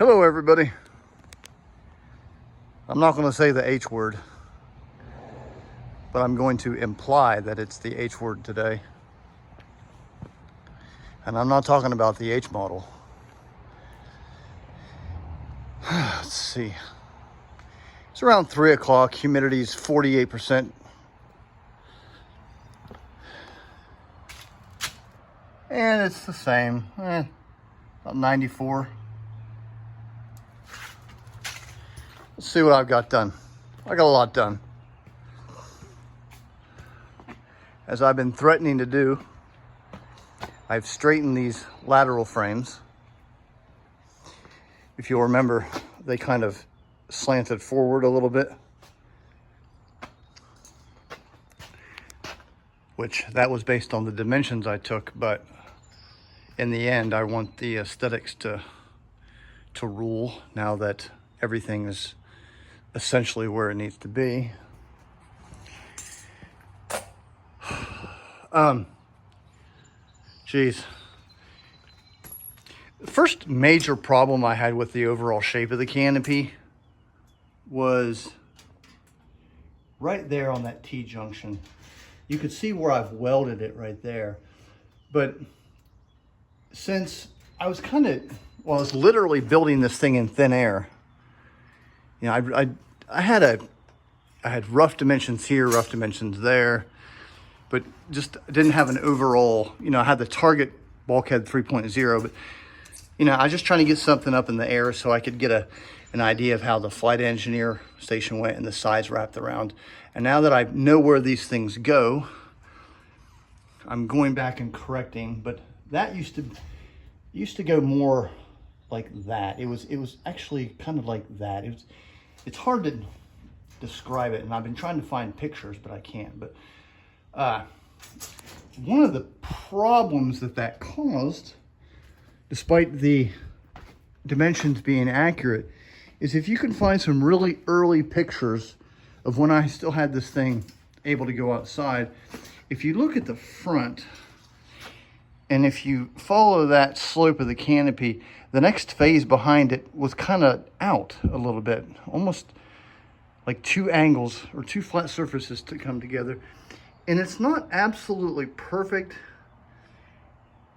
Hello everybody. I'm not going to say the H word, but I'm going to imply that it's the H word today. And I'm not talking about the H model. Let's see. It's around 3 o'clock. Humidity's 48%. And it's the same, about 94. Let's see what I've got done. I got a lot done. As I've been threatening to do, I've straightened these lateral frames. If you'll remember, they kind of slanted forward a little bit, which that was based on the dimensions I took, but in the end, I want the aesthetics to rule now that everything is essentially where it needs to be. Geez. The first major problem I had with the overall shape of the canopy was right there on that T-junction. You could see where I've welded it right there. But since I was I was literally building this thing in thin air. You know, I had rough dimensions here, rough dimensions there, but just didn't have an overall, you know, I had the target bulkhead 3.0, but, you know, I was just trying to get something up in the air so I could get an idea of how the flight engineer station went and the sides wrapped around. And now that I know where these things go, I'm going back and correcting, but that used to go more like that. It was actually kind of like that. It's hard to describe it, and I've been trying to find pictures, but I can't. But one of the problems that caused, despite the dimensions being accurate, is if you can find some really early pictures of when I still had this thing able to go outside. If you look at the front, and if you follow that slope of the canopy, the next phase behind it was kind of out a little bit, almost like two angles or two flat surfaces to come together. And it's not absolutely perfect,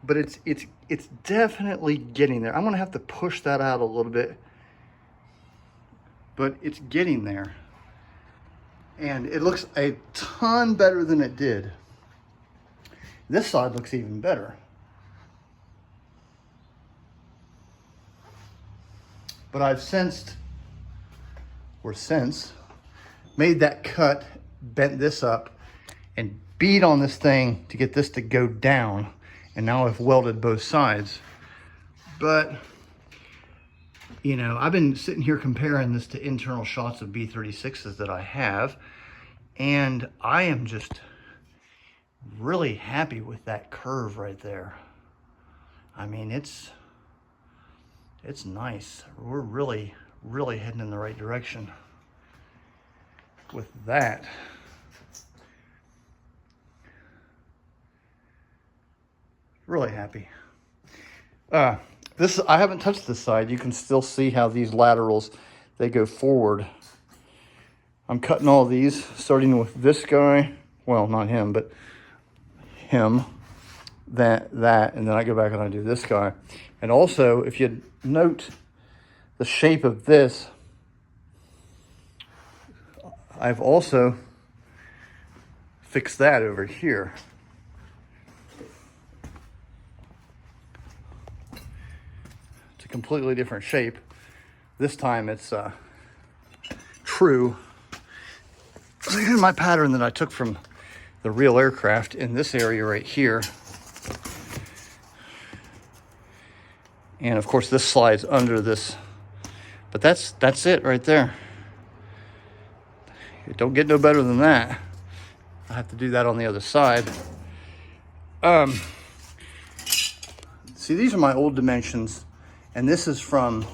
but it's definitely getting there. I'm gonna have to push that out a little bit, but it's getting there. And it looks a ton better than it did. This side looks even better. But I've since made that cut, bent this up, and beat on this thing to get this to go down. And now I've welded both sides. But, you know, I've been sitting here comparing this to internal shots of B-36s that I have, and I am just really happy with that curve right there. I mean, it's nice. We're really heading in the right direction with that. Really happy. I haven't touched this side. You can still see how these laterals, they go forward. I'm cutting all these, starting with this guy. Well, not him, but him, that, and then I go back and I do this guy. And also, if you note the shape of this, I've also fixed that over here. It's a completely different shape. This time it's true. So here's my pattern that I took from the real aircraft in this area right here. And of course this slides under this, but that's it right there. It don't get no better than that. I have to do that on the other side. See, these are my old dimensions, and this is from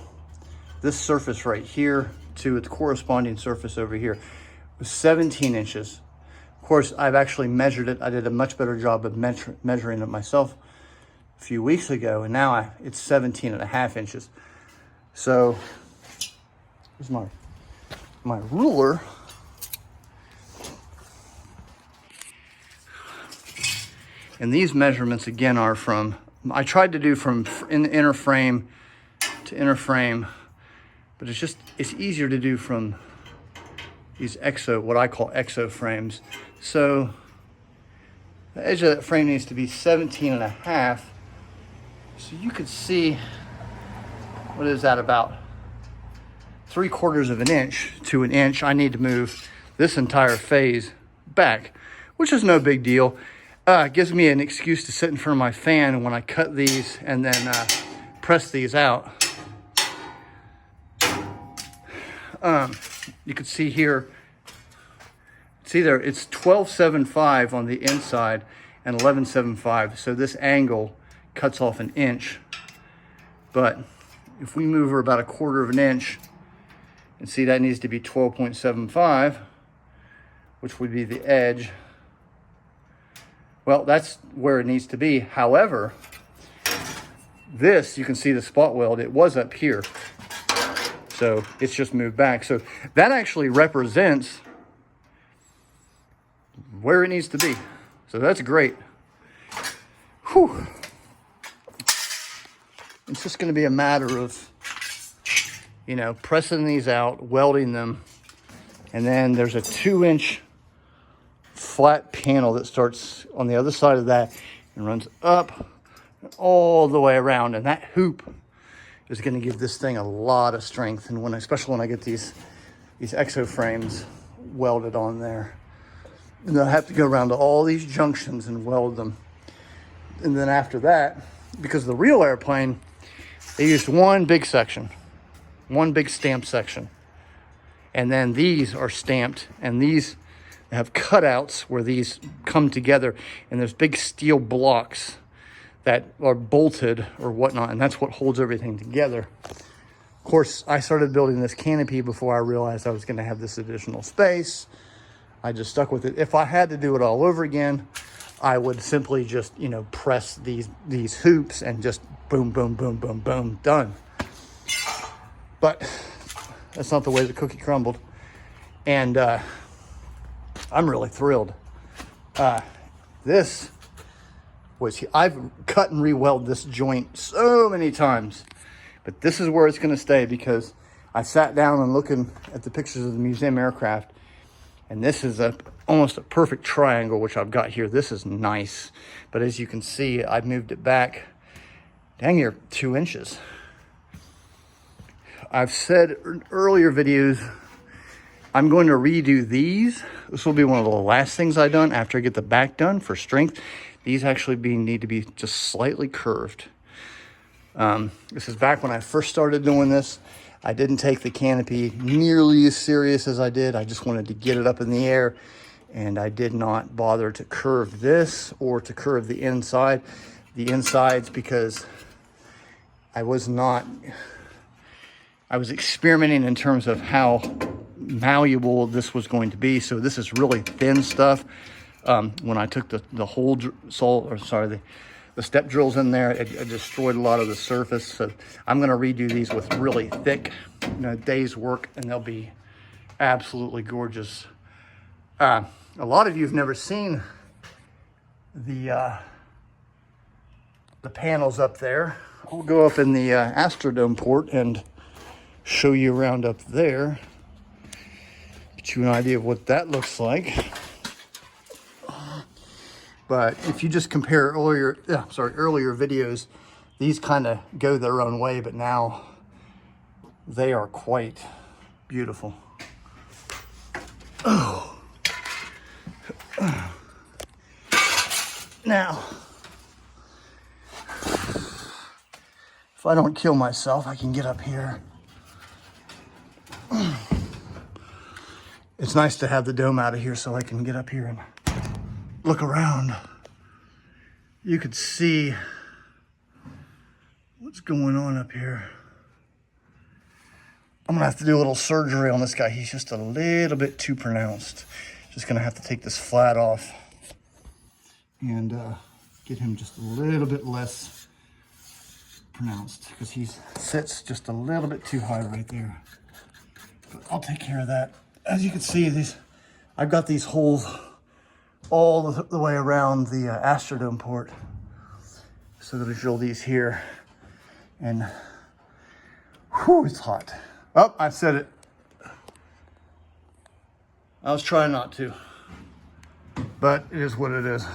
this surface right here to its corresponding surface over here. It was 17 inches. Of course, I've actually measured it. I did a much better job of measuring it myself a few weeks ago, and now it's 17.5 inches. So here's my ruler. And these measurements again are from, I tried to do from in the inner frame to inner frame, but it's easier to do from these what I call exo frames. So the edge of that frame needs to be 17 and a half. So you could see, what is that, about 3/4 of an inch to an inch. I need to move this entire phase back, which is no big deal. It gives me an excuse to sit in front of my fan when I cut these and then press these out. You can see here, it's 12.75 on the inside and 11.75. So this angle cuts off an inch. But if we move her about 1/4 of an inch, and see that needs to be 12.75, which would be the edge. Well, that's where it needs to be. However, this, you can see the spot weld, it was up here. So it's just moved back. So that actually represents where it needs to be. So that's great. Whew. It's just gonna be a matter of, you know, pressing these out, welding them, and then there's a 2-inch flat panel that starts on the other side of that and runs up all the way around, and that hoop is going to give this thing a lot of strength. And especially when I get these exo frames welded on there, and I have to go around to all these junctions and weld them. And then after that, because the real airplane, they used one big section, one big stamp section, and then these are stamped, and these have cutouts where these come together, and there's big steel blocks that are bolted or whatnot, and that's what holds everything together. Of course, I started building this canopy before I realized I was going to have this additional space. I just stuck with it. If I had to do it all over again, I would simply just, you know, press these hoops and just boom, boom, boom, boom, boom, done. But that's not the way the cookie crumbled. And I'm really thrilled. I've cut and re-welded this joint so many times, but this is where it's going to stay, because I sat down and looking at the pictures of the museum aircraft, and this is almost a perfect triangle, which I've got here. This is nice, but as you can see, I've moved it back, dang near 2 inches. I've said in earlier videos, I'm going to redo these. This will be one of the last things I've done after I get the back done for strength. These actually need to be just slightly curved. This is back when I first started doing this. I didn't take the canopy nearly as serious as I did. I just wanted to get it up in the air, and I did not bother to curve this or to curve the insides, because I was experimenting in terms of how malleable this was going to be. So this is really thin stuff. When I took the step drills in there, it destroyed a lot of the surface. So I'm going to redo these with really thick, day's work, and they'll be absolutely gorgeous. A lot of you have never seen the panels up there. I'll go up in the Astrodome port and show you around up there. Get you an idea of what that looks like. But if you just compare earlier videos, these kind of go their own way, but now they are quite beautiful. Oh. Now, if I don't kill myself, I can get up here. It's nice to have the dome out of here so I can get up here and look around. You could see what's going on up here. I'm gonna have to do a little surgery on this guy. He's just a little bit too pronounced. Just gonna have to take this flat off and get him just a little bit less pronounced because he sits just a little bit too high right there. But I'll take care of that. As you can see, I've got these holes all the way around the Astrodome port. So I'm gonna drill these here, and whew, it's hot. Oh, I said it. I was trying not to, but it is what it is.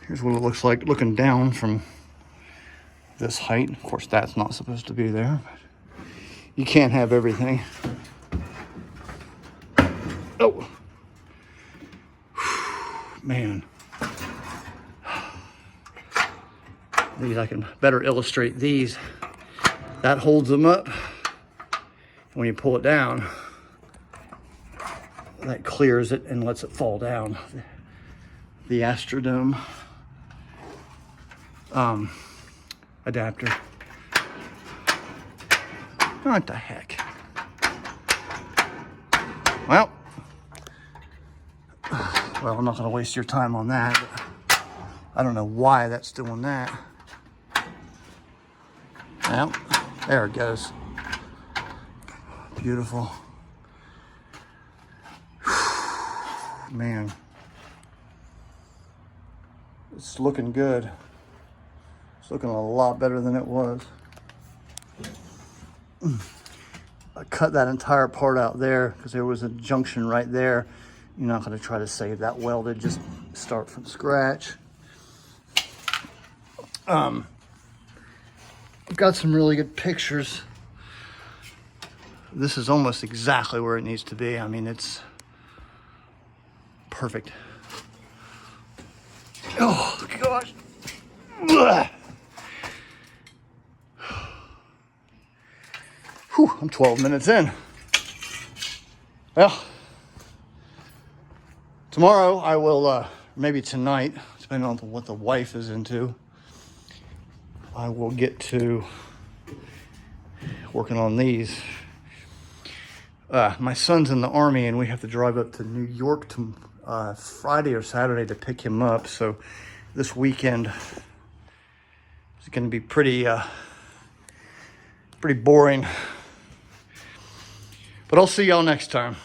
Here's what it looks like looking down from this height. Of course, that's not supposed to be there, but you can't have everything. Oh, man. These, I can better illustrate these. That holds them up. When you pull it down, that clears it and lets it fall down. The Astrodome adapter. What the heck? Well, I'm not going to waste your time on that. But I don't know why that's doing that. Well, there it goes. Beautiful. Man, it's looking good. It's looking a lot better than it was. I cut that entire part out there because there was a junction right there. You're not going to try to save that welded, just start from scratch. I've got some really good pictures. This is almost exactly where it needs to be. I mean, it's perfect. Oh, gosh. Ugh. Whew, I'm 12 minutes in. Well, tomorrow I will, maybe tonight, depending on what the wife is into, I will get to working on these. My son's in the Army and we have to drive up to New York to Friday or Saturday to pick him up. So this weekend is going to be pretty boring. But I'll see y'all next time.